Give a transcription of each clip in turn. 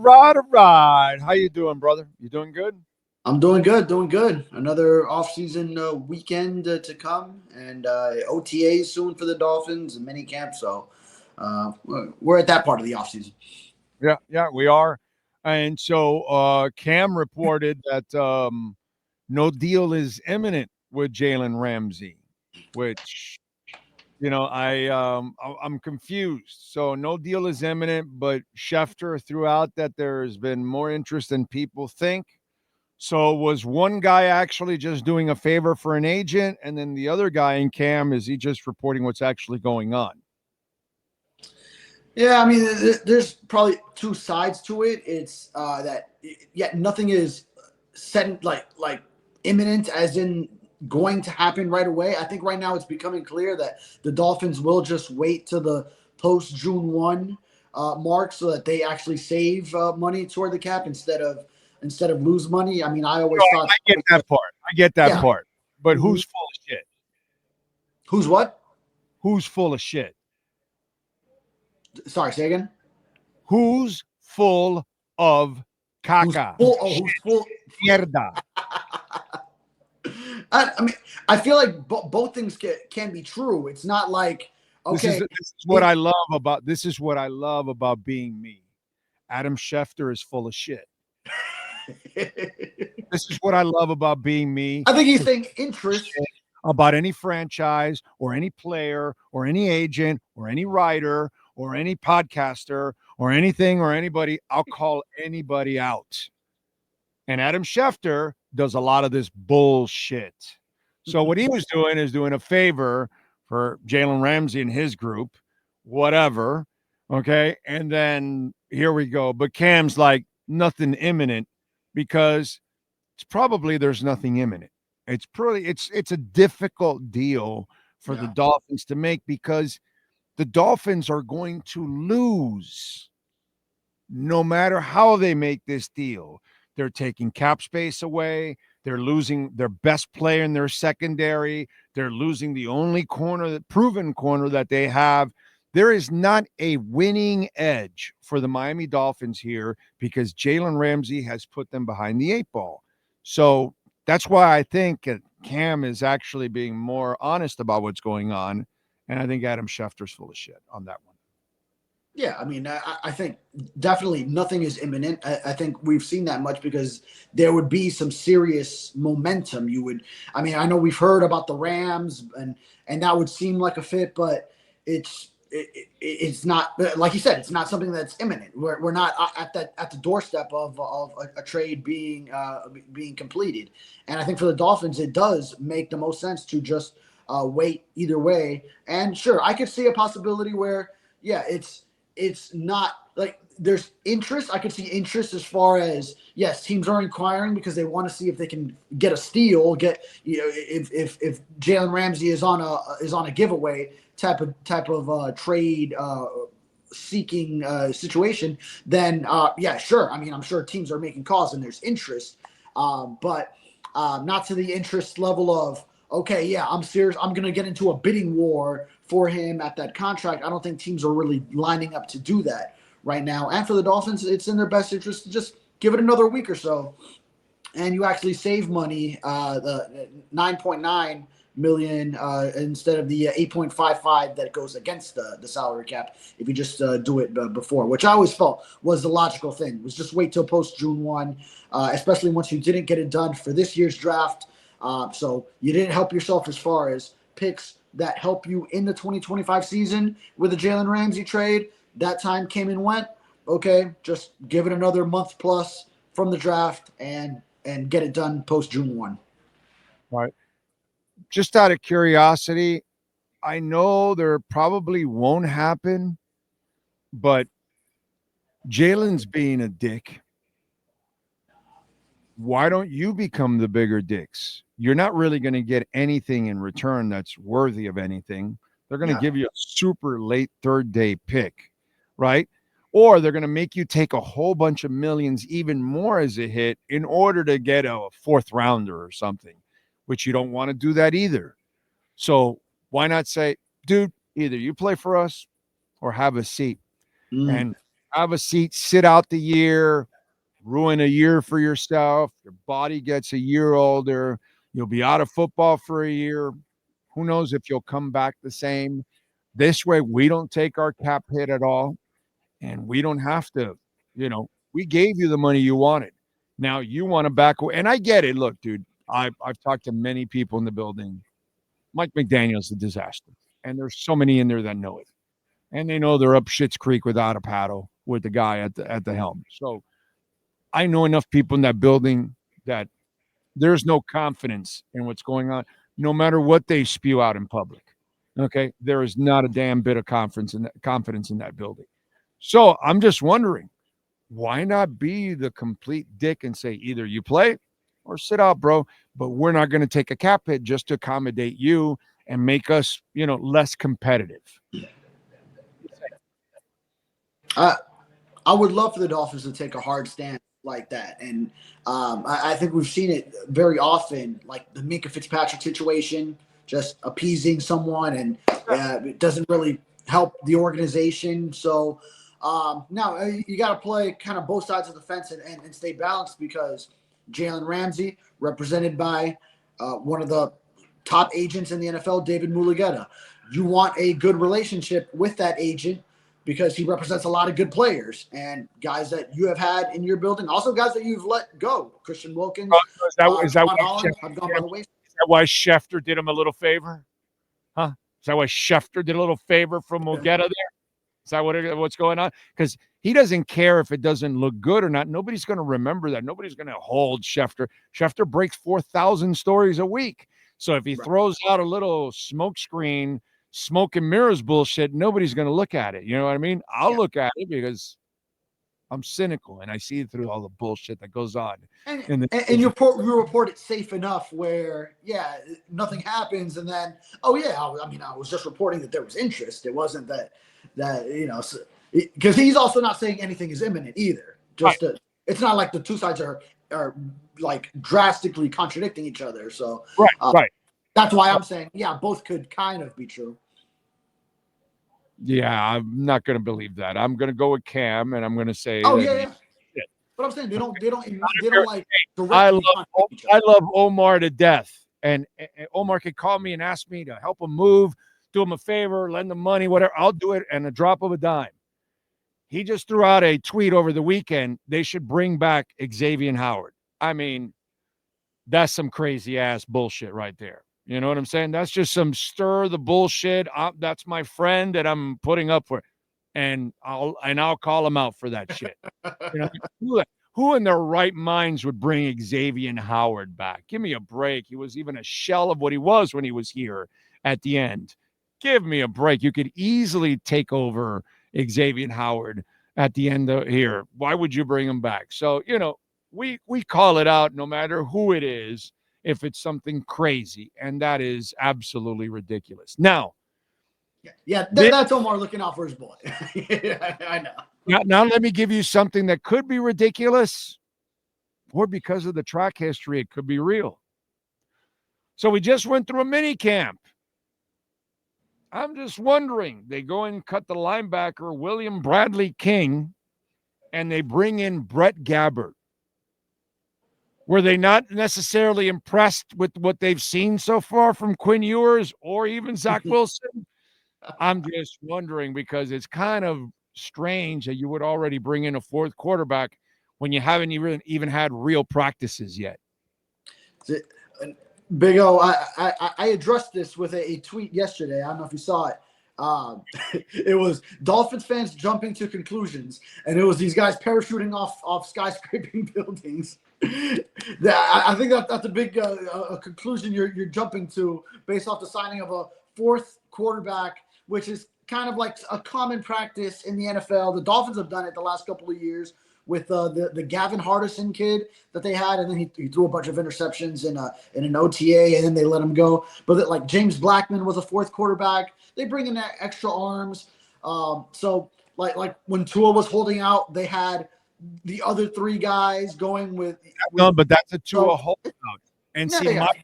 right. How you doing, brother? You doing good? I'm doing good, doing good. Another off-season weekend to come, and OTAs soon for the Dolphins and mini camp. So we're at that part of the off-season. Yeah, we are. And so Cam reported that no deal is imminent with Jaylen Ramsey, which I'm confused. So no deal is imminent, but Schefter threw out that there's been more interest than people think. So was one guy actually just doing a favor for an agent, and then the other guy in Cam, is he just reporting what's actually going on? Yeah, I mean, there's probably two sides to it. It's nothing is set like imminent, as in going to happen right away. I think right now it's becoming clear that the Dolphins will just wait to the post June 1 mark so that they actually save money toward the cap instead of lose money. I mean, I always thought I get that part. Yeah. But who's full of shit? Who's what? Who's full of shit? Sorry, say again. Who's full of caca? Who's full? Mierda. I mean, I feel like both things can be true. It's not like, okay. This is what I love about being me. Adam Schefter is full of shit. This is what I love about being me. I think he's saying interest about any franchise or any player or any agent or any writer or any podcaster or anything or anybody. I'll call anybody out. And Adam Schefter does a lot of this bullshit. So what he was doing is doing a favor for Jaylen Ramsey and his group, whatever. Okay. And then here we go. But Cam's like, nothing imminent, because there's nothing imminent. It's a difficult deal for the Dolphins to make, because the Dolphins are going to lose no matter how they make this deal. They're taking cap space away. They're losing their best player in their secondary. They're losing the only proven corner that they have. There is not a winning edge for the Miami Dolphins here, because Jaylen Ramsey has put them behind the eight ball. So that's why I think Cam is actually being more honest about what's going on. And I think Adam Schefter's full of shit on that one. Yeah, I mean, I think definitely nothing is imminent. I think we've seen that much because there would be some serious momentum. I know we've heard about the Rams, and that would seem like a fit, but it's not, like you said, it's not something that's imminent. We're not at the doorstep of a trade being completed. And I think for the Dolphins, it does make the most sense to just wait either way. And sure, I could see a possibility where, it's not like there's interest. I could see interest as far as, yes, teams are inquiring because they want to see if they can get a steal, if Jaylen Ramsey is on a giveaway type of trade seeking situation, then sure. I mean, I'm sure teams are making calls and there's interest, but not to the interest level of, okay, yeah, I'm serious. I'm going to get into a bidding war for him at that contract. I don't think teams are really lining up to do that right now. And for the Dolphins, it's in their best interest to just give it another week or so, and you actually save money, the $9.9 million instead of the 8.55 that goes against the salary cap if you just do it before, which I always felt was the logical thing, was just wait till post June 1, especially once you didn't get it done for this year's draft. So you didn't help yourself as far as picks that help you in the 2025 season with the Jaylen Ramsey trade. That time came and went. Okay, just give it another month plus from the draft and get it done post June 1. Right. Just out of curiosity, I know there probably won't happen, but Jalen's being a dick. Why don't you become the bigger dicks? You're not really going to get anything in return that's worthy of anything. They're going to give you a super late third day pick, right? Or they're going to make you take a whole bunch of millions, even more as a hit, in order to get a fourth rounder or something, which you don't want to do that either. So why not say, dude, either you play for us or have a seat. And have a seat, sit out the year, ruin a year for yourself. Your body gets a year older. You'll be out of football for a year. Who knows if you'll come back the same? This way, we don't take our cap hit at all, and we don't have to. We gave you the money you wanted. Now you want to back away, and I get it. Look, dude, I've talked to many people in the building. Mike McDaniel's a disaster, and there's so many in there that know it, and they know they're up Schitt's Creek without a paddle with the guy at the helm. So I know enough people in that building that there's no confidence in what's going on, no matter what they spew out in public. Okay, there is not a damn bit of confidence in that building. So I'm just wondering, why not be the complete dick and say either you play or sit out, bro? But we're not going to take a cap hit just to accommodate you and make us, less competitive. I would love for the Dolphins to take a hard stand like that. And I think we've seen it very often, like the Minka Fitzpatrick situation, just appeasing someone, and it doesn't really help the organization. So now you got to play kind of both sides of the fence and stay balanced, because Jaylen Ramsey, represented by one of the top agents in the NFL, David Mulugeta. You want a good relationship with that agent, because he represents a lot of good players and guys that you have had in your building. Also guys that you've let go. Christian Wilkins. Is that why Schefter did him a little favor? Huh? Is that why Schefter did a little favor from Mulugeta there? Is that what's going on? Because he doesn't care if it doesn't look good or not. Nobody's going to remember that. Nobody's going to hold Schefter. Schefter breaks 4,000 stories a week. So if he throws out a little smokescreen, smoke and mirrors bullshit, nobody's going to look at it. You know what I mean? I'll look at it because I'm cynical and I see through all the bullshit that goes on. And you report it safe enough where, nothing happens. And then, I was just reporting that there was interest. It wasn't that because he's also not saying anything is imminent either. It's not like the two sides are like drastically contradicting each other. So right. That's why I'm saying, both could kind of be true. Yeah, I'm not going to believe that. I'm going to go with Cam, and I'm going to say, But I'm saying they don't like directly I love Omar to death, and Omar could call me and ask me to help him move, do him a favor, lend him money, whatever. I'll do it and a drop of a dime. He just threw out a tweet over the weekend. They should bring back Xavier Howard. I mean, that's some crazy ass bullshit right there. You know what I'm saying? That's just some stir the bullshit. That's my friend that I'm putting up for, and I'll call him out for that shit. Who in their right minds would bring Xavier Howard back? Give me a break. He was even a shell of what he was when he was here at the end. Give me a break. You could easily take over Xavier Howard at the end of here. Why would you bring him back? So, we call it out no matter who it is, if it's something crazy, and that is absolutely ridiculous. Now, that's Omar looking out for his boy. I know. Now let me give you something that could be ridiculous, or because of the track history, it could be real. So we just went through a mini camp. I'm just wondering, they go and cut the linebacker, William Bradley King, and they bring in Brett Gabbert. Were they not necessarily impressed with what they've seen so far from Quinn Ewers or even Zach Wilson? I'm just wondering, because it's kind of strange that you would already bring in a fourth quarterback when you haven't even had real practices yet. Big O, I addressed this with a tweet yesterday. I don't know if you saw it. It was Dolphins fans jumping to conclusions, and it was these guys parachuting off skyscraping buildings. I think that's a big conclusion you're jumping to based off the signing of a fourth quarterback, which is kind of like a common practice in the NFL. The Dolphins have done it the last couple of years with the Gavin Hardison kid that they had, and then he threw a bunch of interceptions in an OTA, and then they let him go. But like James Blackman was a fourth quarterback. They bring in extra arms. So like when Tua was holding out, they had the other three guys going with no, but that's a Tua holdout. And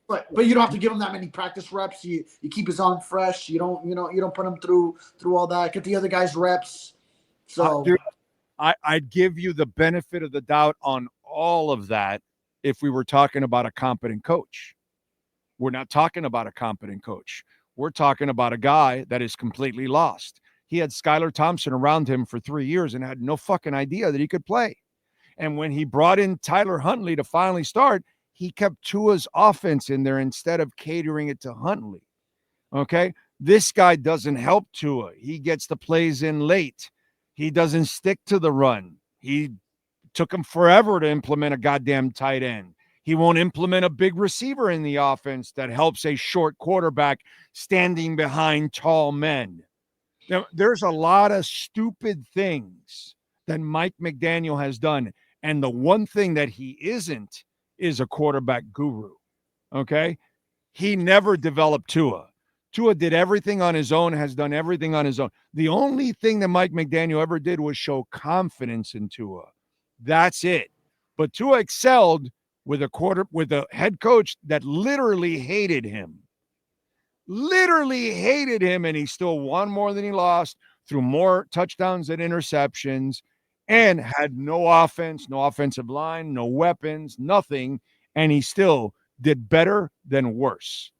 but you don't have to give him that many practice reps. You keep his arm fresh. You don't put him through all that. Get the other guys reps. So. I'd give you the benefit of the doubt on all of that if we were talking about a competent coach. We're not talking about a competent coach. We're talking about a guy that is completely lost. He had Skylar Thompson around him for 3 years and had no fucking idea that he could play. And when he brought in Tyler Huntley to finally start, he kept Tua's offense in there instead of catering it to Huntley. Okay? This guy doesn't help Tua. He gets the plays in late. He doesn't stick to the run. He took him forever to implement a goddamn tight end. He won't implement a big receiver in the offense that helps a short quarterback standing behind tall men. Now, there's a lot of stupid things that Mike McDaniel has done. And the one thing that he isn't is a quarterback guru. Okay? He never developed Tua. Tua did everything on his own, has done everything on his own. The only thing that Mike McDaniel ever did was show confidence in Tua. That's it. But Tua excelled with a head coach that literally hated him. Literally hated him, and he still won more than he lost, threw more touchdowns than interceptions, and had no offense, no offensive line, no weapons, nothing, and he still did better than worse.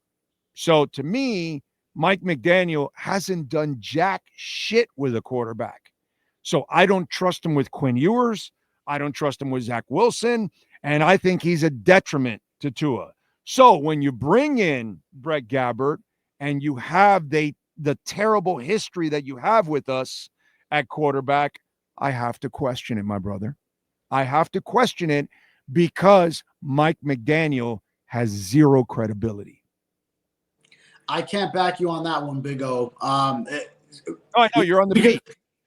So to me, Mike McDaniel hasn't done jack shit with a quarterback. So I don't trust him with Quinn Ewers. I don't trust him with Zach Wilson. And I think he's a detriment to Tua. So when you bring in Brett Gabbert and you have the terrible history that you have with us at quarterback, I have to question it, my brother. I have to question it because Mike McDaniel has zero credibility. I can't back you on that one, Big O. I know you're on the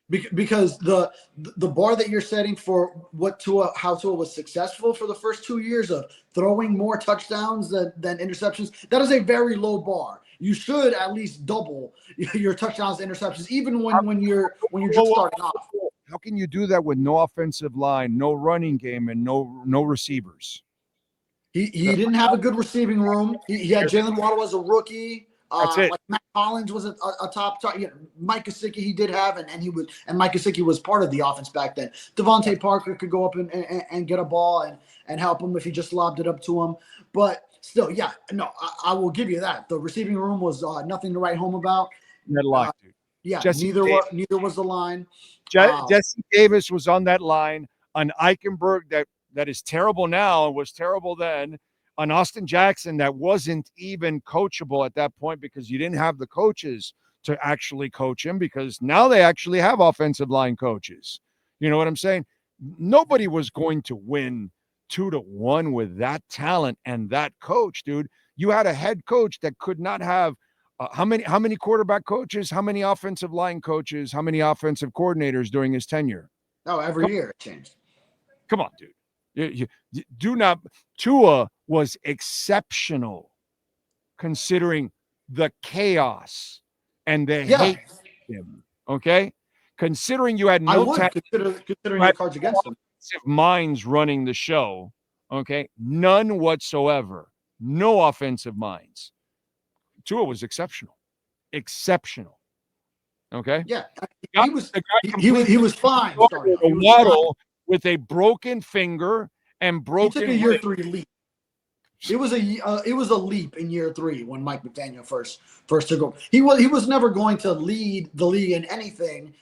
because the bar that you're setting for how Tua was successful for the first 2 years of throwing more touchdowns than interceptions, that is a very low bar. You should at least double your touchdowns and interceptions, even when you're just starting off. How can you do that with no offensive line, no running game, and no receivers? He didn't have a good receiving room. He had Jaylen Waddle as a rookie. That's it. Like Matt Collins was a top. Mike Gesicki he did have, and Mike Gesicki was part of the offense back then. Devontae Parker could go up and get a ball and help him if he just lobbed it up to him. But still, yeah, no, I will give you that. The receiving room was nothing to write home about. Deadlock, dude. Yeah, Jesse neither was the line. Jesse Davis was on that line. An Eichenberg that is terrible now and was terrible then. An Austin Jackson that wasn't even coachable at that point because you didn't have the coaches to actually coach him, because now they actually have offensive line coaches. You know what I'm saying? Nobody was going to win 2-1 with that talent and that coach, dude. You had a head coach that could not have how many quarterback coaches, how many offensive line coaches, how many offensive coordinators during his tenure? Oh, every year it changed. Come on, dude. You do not. Tua was exceptional considering the chaos and the hate for him. Okay, considering you had no considering the cards against him. Minds running the show. Okay, none whatsoever. No offensive minds. Tua was exceptional. Okay. Yeah, he was fine. Waddle with a broken finger and broken. He took a year 3 leap. It was a leap in year 3 when Mike McDaniel first took over. He was never going to lead the league in anything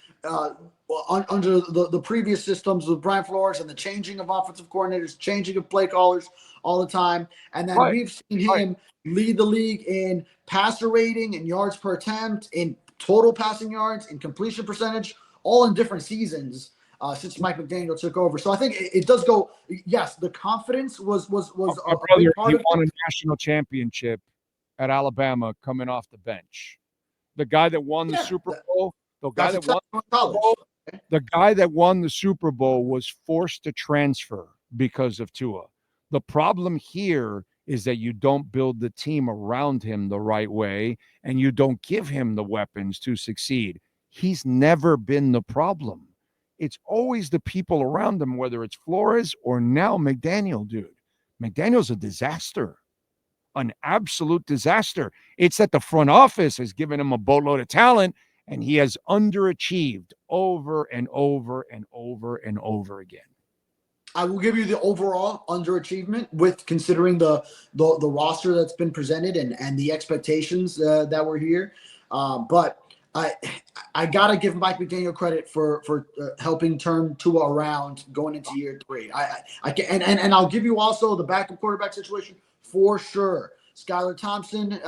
under the previous systems with Brian Flores and the changing of offensive coordinators, changing of play callers all the time. And then we've seen him lead the league in passer rating, in yards per attempt, in total passing yards, in completion percentage, all in different seasons since Mike McDaniel took over. So I think it does go. Yes, the confidence was a big part he of won a national championship at Alabama coming off the bench. The guy that won the Super Bowl, the guy that won the Super Bowl was forced to transfer because of Tua. The problem here is that you don't build the team around him the right way, and you don't give him the weapons to succeed. He's never been the problem. It's always the people around him, whether it's Flores or now McDaniel, dude. McDaniel's a disaster, an absolute disaster. It's that the front office has given him a boatload of talent, and he has underachieved over and over and over and over again. I will give you the overall underachievement with considering the roster that's been presented and the expectations that were here. But I gotta give Mike McDaniel credit for helping turn Tua around going into year 3. I can and I'll give you also the backup quarterback situation for sure. Skylar Thompson,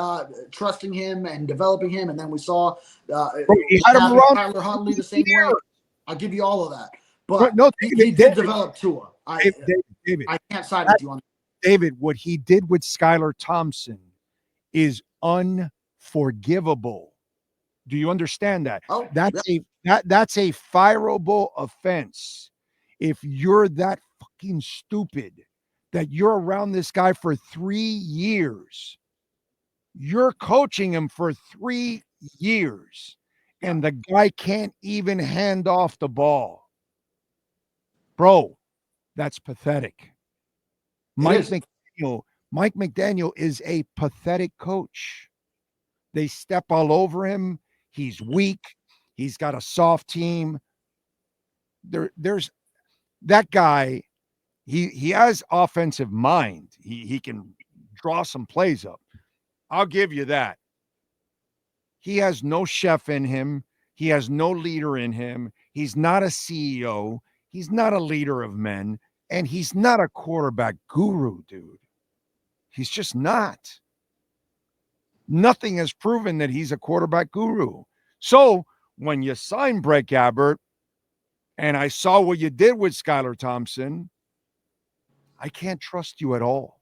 trusting him and developing him, and then we saw he had him around Tyler Huntley the same way. I'll give you all of that. But no, he did develop Tua. David, I can't side with you on that. David, what he did with Skylar Thompson is unforgivable. Do you understand that? Oh, that's a fireable offense. If you're that fucking stupid that you're around this guy for 3 years, you're coaching him for 3 years, and the guy can't even hand off the ball. Bro, that's pathetic. Mike McDaniel is a pathetic coach. They step all over him. He's weak. He's got a soft team. There's that guy. He has offensive mind. He can draw some plays up. I'll give you that. He has no chef in him. He has no leader in him. He's not a CEO. He's not a leader of men. And he's not a quarterback guru, dude. He's just not. Nothing has proven that he's a quarterback guru. So when you sign Brett Gabbert, and I saw what you did with Skylar Thompson, I can't trust you at all.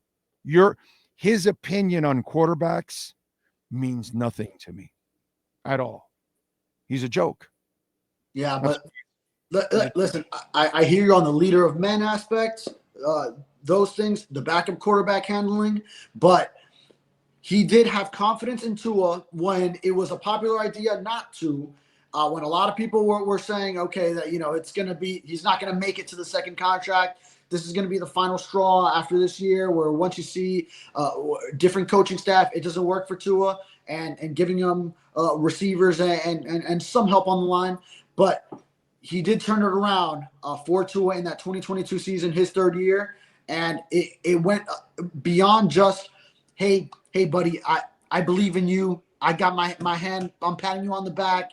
His opinion on quarterbacks means nothing to me at all. He's a joke. Yeah, but listen, I hear you on the leader of men aspects, those things, the backup quarterback handling, but he did have confidence in Tua when it was a popular idea not to. When a lot of people were saying, okay, that it's going to be, he's not going to make it to the second contract. This is going to be the final straw after this year, where once you see different coaching staff, it doesn't work for Tua, and giving him receivers and some help on the line. But he did turn it around for Tua in that 2022 season, his third year, and it went beyond just, hey, buddy, I believe in you. I got my hand, I'm patting you on the back.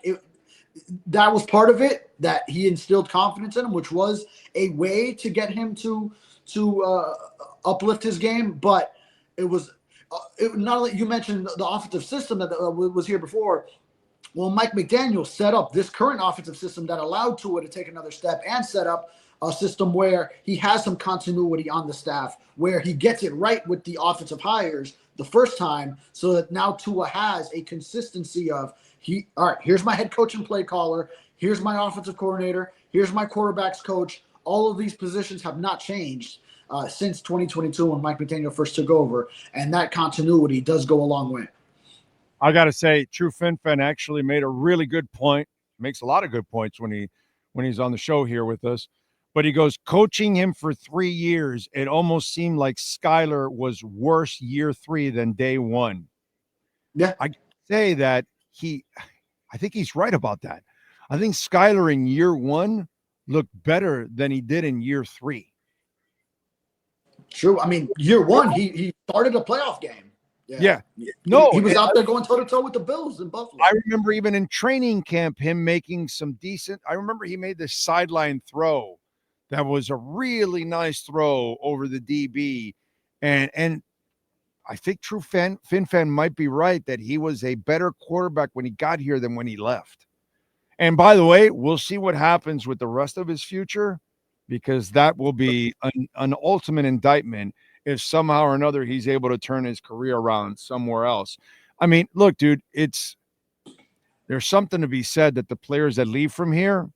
That was part of it, that he instilled confidence in him, which was a way to get him to uplift his game. But it was not only, you mentioned the offensive system that was here before. Well, Mike McDaniel set up this current offensive system that allowed Tua to take another step and set up a system where he has some continuity on the staff, where he gets it right with the offensive hires the first time, so that now Tua has a consistency of, all right, here's my head coach and play caller, here's my offensive coordinator, here's my quarterbacks coach. All of these positions have not changed since 2022 when Mike McDaniel first took over, and that continuity does go a long way. I got to say, True FinFan actually made a really good point. Makes a lot of good points when he's on the show here with us. But he goes, coaching him for 3 years, it almost seemed like Skylar was worse year 3 than day 1. Yeah. I say that I think he's right about that. I think Skylar in year 1 looked better than he did in year 3. True. I mean, year 1, he started a playoff game. Yeah. No, he was out there going toe-to-toe with the Bills in Buffalo. I remember even in training camp, him making some decent, I remember he made this sideline throw that was a really nice throw over the DB. And I think True FinFan might be right that he was a better quarterback when he got here than when he left. And by the way, we'll see what happens with the rest of his future, because that will be an ultimate indictment if somehow or another he's able to turn his career around somewhere else. I mean, look, dude, there's something to be said that the players that leave from here,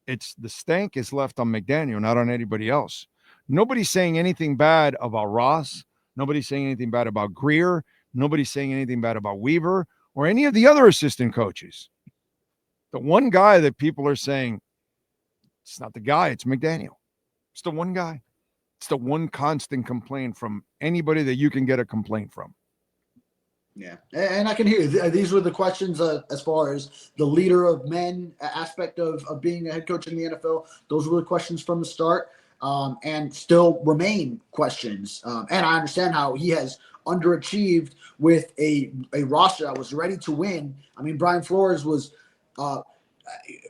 it's the stank is left on McDaniel, not on anybody else. Nobody's saying anything bad about Ross. Nobody's saying anything bad about Greer. Nobody's saying anything bad about Weaver or any of the other assistant coaches. The one guy that people are saying, it's not the guy, it's McDaniel. It's the one guy. It's the one constant complaint from anybody that you can get a complaint from. Yeah, and I can hear you. These were the questions as far as the leader of men aspect of being a head coach in the NFL. Those were the questions from the start, and still remain questions. And I understand how he has underachieved with a roster that was ready to win. I mean, Brian Flores uh,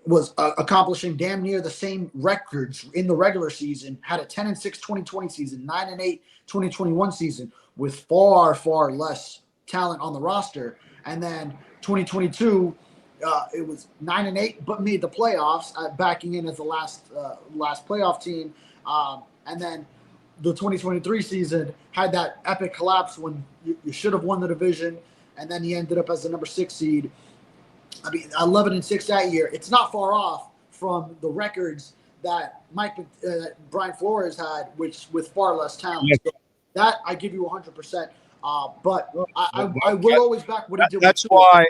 was accomplishing damn near the same records in the regular season, had a 10-6 2020 season, 9-8 2021 season with far, far less talent on the roster. And then 2022, it was 9-8, but made the playoffs, backing in as the last playoff team. And then the 2023 season had that epic collapse when you should have won the division, and then he ended up as the number 6 seed. I mean, 11-6 that year. It's not far off from the records that Brian Flores had, which with far less talent. Yes. So that I give you 100%. But I will always back what he did. That's why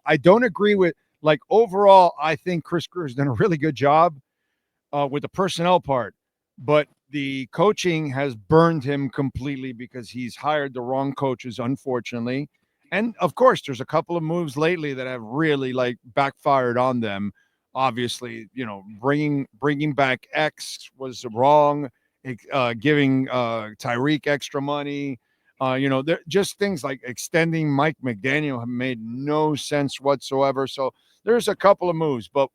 I don't agree with, like, overall. I think Chris Greer has done a really good job with the personnel part, but the coaching has burned him completely because he's hired the wrong coaches, unfortunately. And of course, there's a couple of moves lately that have really like backfired on them. Obviously, bringing back X was wrong. Giving Tyreek extra money, just things like extending Mike McDaniel have made no sense whatsoever. So there's a couple of moves, but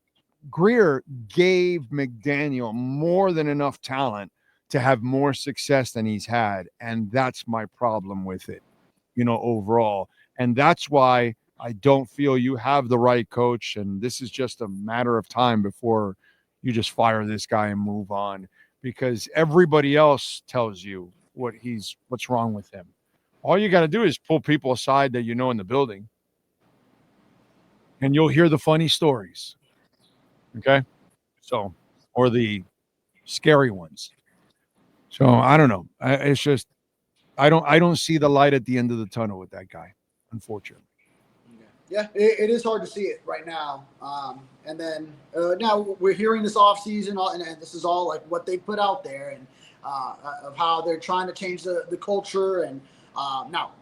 Greer gave McDaniel more than enough talent to have more success than he's had, and that's my problem with it, overall. And that's why I don't feel you have the right coach, and this is just a matter of time before you just fire this guy and move on, because everybody else tells you what's wrong with him. All you got to do is pull people aside that in the building, and you'll hear the funny stories. Okay? So, or the scary ones. So I don't know. It's just I don't see the light at the end of the tunnel with that guy, unfortunately. Yeah, it is hard to see it right now. And then now we're hearing this offseason, and this is all like what they put out there, and of how they're trying to change the culture. And now,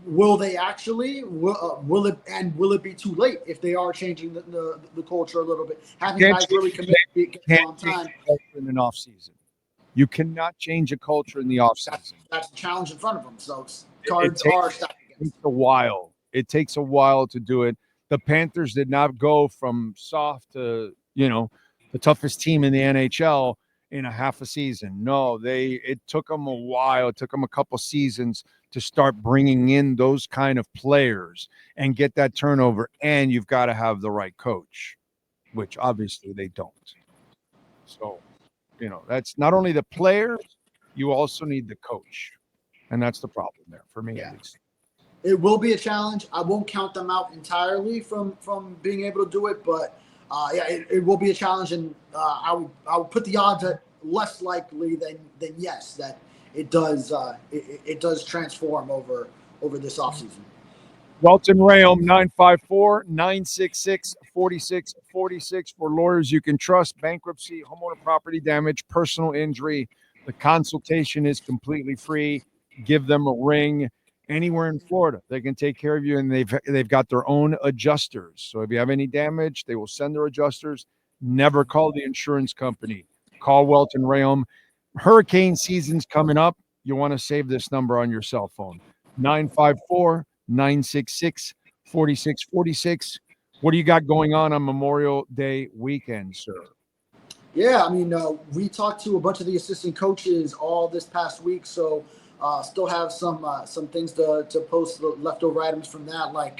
will they actually? Will it be too late if they are changing the culture a little bit? Having guys really commit on time. In an off season, you cannot change a culture in the off season. That's the challenge in front of them. So cards are stacked against. It takes a while to do it. The Panthers did not go from soft to the toughest team in the NHL in a half a season. No, it took them a while. It took them a couple seasons to start bringing in those kind of players and get that turnover. And you've got to have the right coach, which obviously they don't. So, that's not only the players, you also need the coach. And that's the problem there for me, at least. It will be a challenge. I won't count them out entirely from being able to do it, but it will be a challenge, and I would put the odds at less likely than yes that it does transform over this offseason. Welt Rheaume 954-966-4646 for lawyers you can trust. Bankruptcy, homeowner property damage, personal injury. The consultation is completely free. Give them a ring. Anywhere in Florida, they can take care of you, and they've got their own adjusters. So if you have any damage, they will send their adjusters. Never call the insurance company. Call Welt Rheaume. Hurricane season's coming up. You want to save this number on your cell phone. 954-966-4646. What do you got going on Memorial Day weekend, sir? Yeah, I mean, we talked to a bunch of the assistant coaches all this past week, so still have some things to post, leftover items from that, like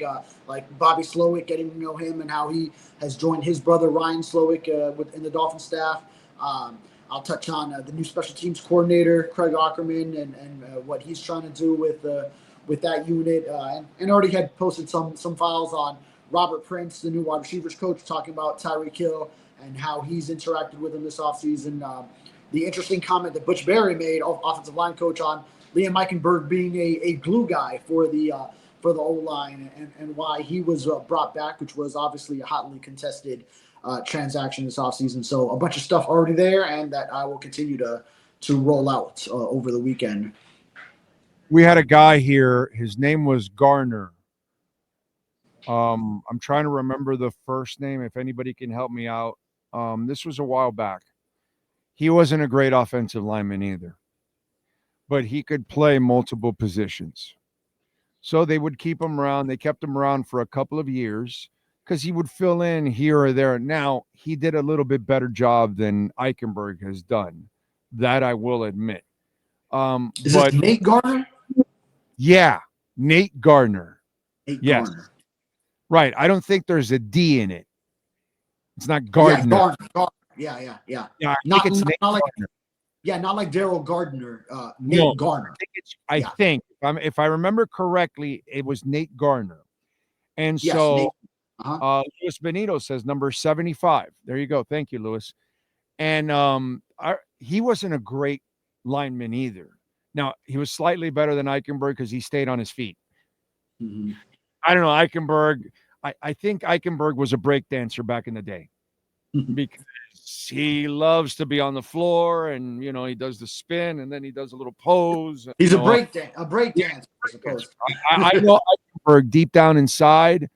Bobby Slowick, getting to know him and how he has joined his brother Ryan Slowick in the Dolphins staff. I'll touch on the new special teams coordinator Craig Ackerman and what he's trying to do with that unit, and already had posted some files on Robert Prince, the new wide receivers coach, talking about Tyreek Hill and how he's interacted with him this offseason. The interesting comment that Butch Barry made, offensive line coach, on Liam Eichenberg being a glue guy for the O-line, and why he was brought back, which was obviously a hotly contested transaction this offseason. So a bunch of stuff already there, and that I will continue to roll out over the weekend. we had a guy here. His name was Garner. I'm trying to remember the first name. If anybody can help me out, this was a while back. He wasn't a great offensive lineman either, but he could play multiple positions. So they would keep him around. They kept him around for a couple of years because he would fill in here or there. Now, he did a little bit better job than Eichenberg has done. That I will admit. Is But this Nate Garner? yeah, Nate Gardner. Nate Yes. Garner. Right. I don't think there's a D in it. It's not Yeah, Gardner. Garner. Yeah. Yeah, I Not, think it's not, Nate not like Gardner. not like Daryl Gardner. Nate No, Garner. I Yeah. think if I remember correctly, it was Nate Gardner. And Yes, so Nate. Luis Benito says number 75. There you go. Thank you, Luis. And he wasn't a great lineman either. Now, he was slightly better than Eichenberg because he stayed on his feet. Mm-hmm. I don't know. Eichenberg, I think Eichenberg was a break dancer back in the day because he loves to be on the floor and, he does the spin and then he does a little pose. He's a break break dancer, I suppose. I know Eichenberg deep down inside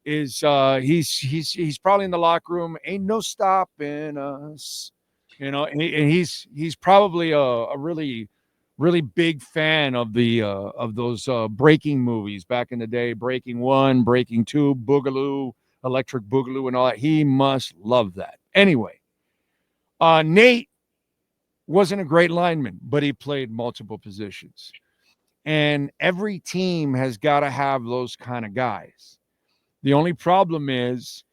is he's probably in the locker room. Ain't no stopping us, and he's probably a really big fan of the of those breaking movies back in the day, Breaking 1, Breaking 2, Boogaloo, Electric Boogaloo, and all that. He must love that. Anyway, Nate wasn't a great lineman, but he played multiple positions, and every team has got to have those kind of guys. The only problem is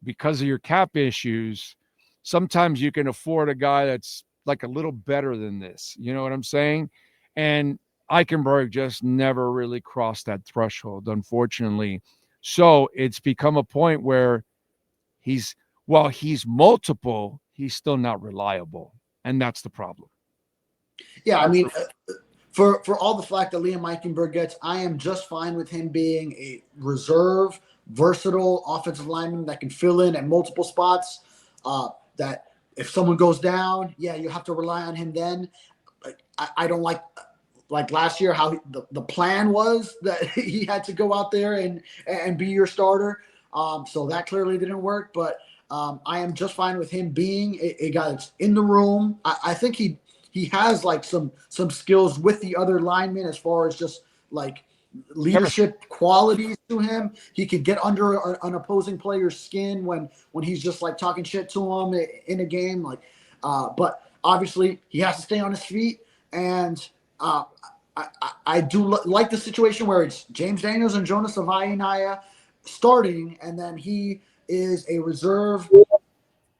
because of your cap issues, sometimes you can afford a guy that's like a little better than this. You know what I'm saying? And Eichenberg just never really crossed that threshold, unfortunately. So it's become a point where while he's multiple, he's still not reliable. And that's the problem. Yeah, I mean, for all the flack that Liam Eichenberg gets, I am just fine with him being a reserve, versatile offensive lineman that can fill in at multiple spots. That if someone goes down, yeah, you have to rely on him then. I don't like last year how the plan was that he had to go out there and be your starter. So that clearly didn't work. But I am just fine with him being a guy that's in the room. I think he has like some skills with the other linemen as far as just like leadership qualities to him. He could get under an opposing player's skin when he's just like talking shit to him in a game. But obviously he has to stay on his feet. And I do like the situation where it's James Daniels and Jonas Avainaya starting, and then he is a reserve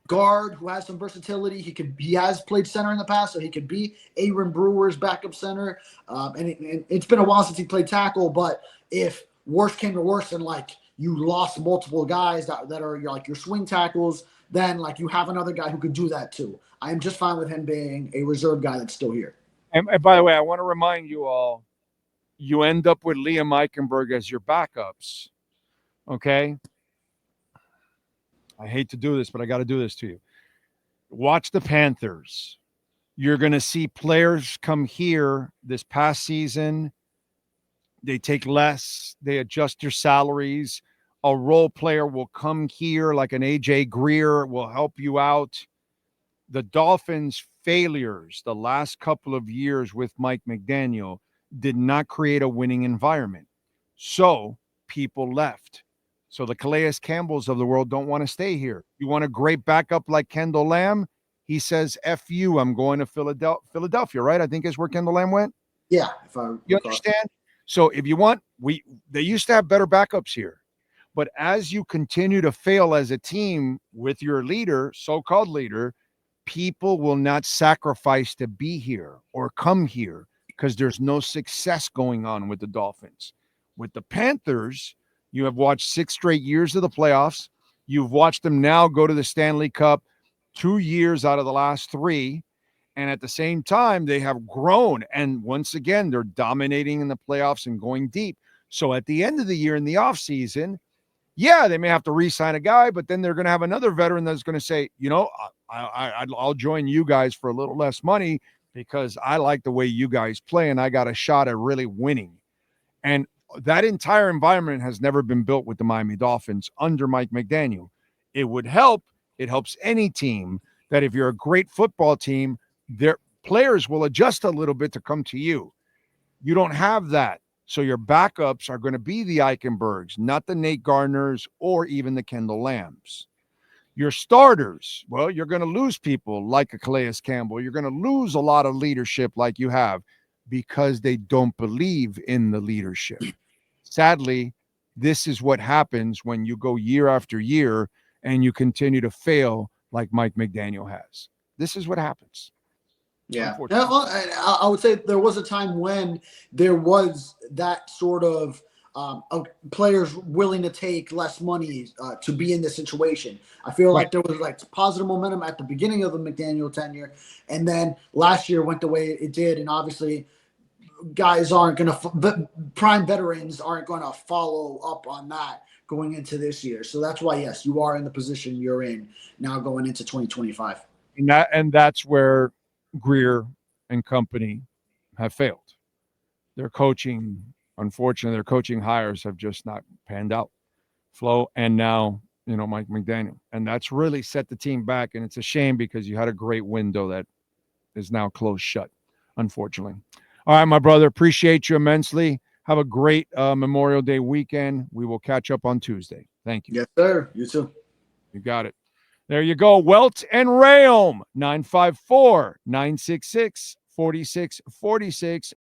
guard who has some versatility. He has played center in the past, so he could be Aaron Brewer's backup center. And it's been a while since he played tackle, but if worse came to worse and like you lost multiple guys that are like your swing tackles, then like you have another guy who could do that too. I am just fine with him being a reserve guy that's still here. And by the way, I want to remind you all, you end up with Liam Eichenberg as your backups. Okay? I hate to do this, but I got to do this to you. Watch the Panthers. You're going to see players come here this past season. They take less. They adjust their salaries. A role player will come here like an AJ Greer will help you out. The Dolphins' failures the last couple of years with Mike McDaniel did not create a winning environment. So people left. So the Calais Campbells of the world don't want to stay here. You want a great backup like Kendall Lamb? He says, F you, I'm going to Philadelphia, right? I think is where Kendall Lamb went. Yeah. You understand? So if you want, they used to have better backups here. But as you continue to fail as a team with your leader, so-called leader, people will not sacrifice to be here or come here because there's no success going on with the Dolphins. With the Panthers, you have watched 6 straight years of the playoffs. You've watched them now go to the Stanley Cup 2 years out of the last 3. And at the same time, they have grown. And once again, they're dominating in the playoffs and going deep. So at the end of the year in the offseason, yeah, they may have to re-sign a guy, but then they're going to have another veteran that's going to say, I'll join you guys for a little less money because I like the way you guys play and I got a shot at really winning. And that entire environment has never been built with the Miami Dolphins under Mike McDaniel. It would help. It helps any team that if you're a great football team, their players will adjust a little bit to come to you. You don't have that. So your backups are going to be the Eichenbergs, not the Nate Gardners or even the Kendall Lambs. Your starters, well, you're going to lose people like a Calais Campbell. You're going to lose a lot of leadership like you have because they don't believe in the leadership. Sadly, this is what happens when you go year after year and you continue to fail like Mike McDaniel has. This is what happens. Yeah. Well, I would say there was a time when there was that sort of players willing to take less money to be in this situation. I feel like there was like positive momentum at the beginning of the McDaniel tenure, and then last year went the way it did, and obviously guys aren't going to prime veterans aren't going to follow up on that going into this year. So that's why, yes, you are in the position you're in now going into 2025. And that's where Grier and company have failed. Their coaching, unfortunately, their coaching hires have just not panned out. Flo and now, Mike McDaniel. And that's really set the team back. And it's a shame because you had a great window that is now closed shut, unfortunately. All right, my brother, appreciate you immensely. Have a great Memorial Day weekend. We will catch up on Tuesday. Thank you. Yes, sir. You too. You got it. There you go. Welt and Rheaume, 954-966-4646.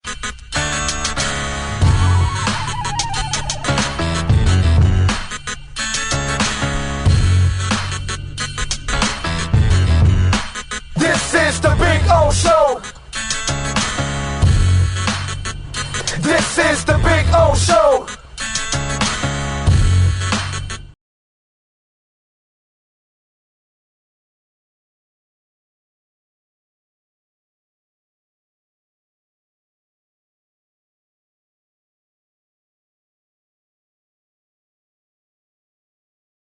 This is the Big O Show. This is the Big O Show.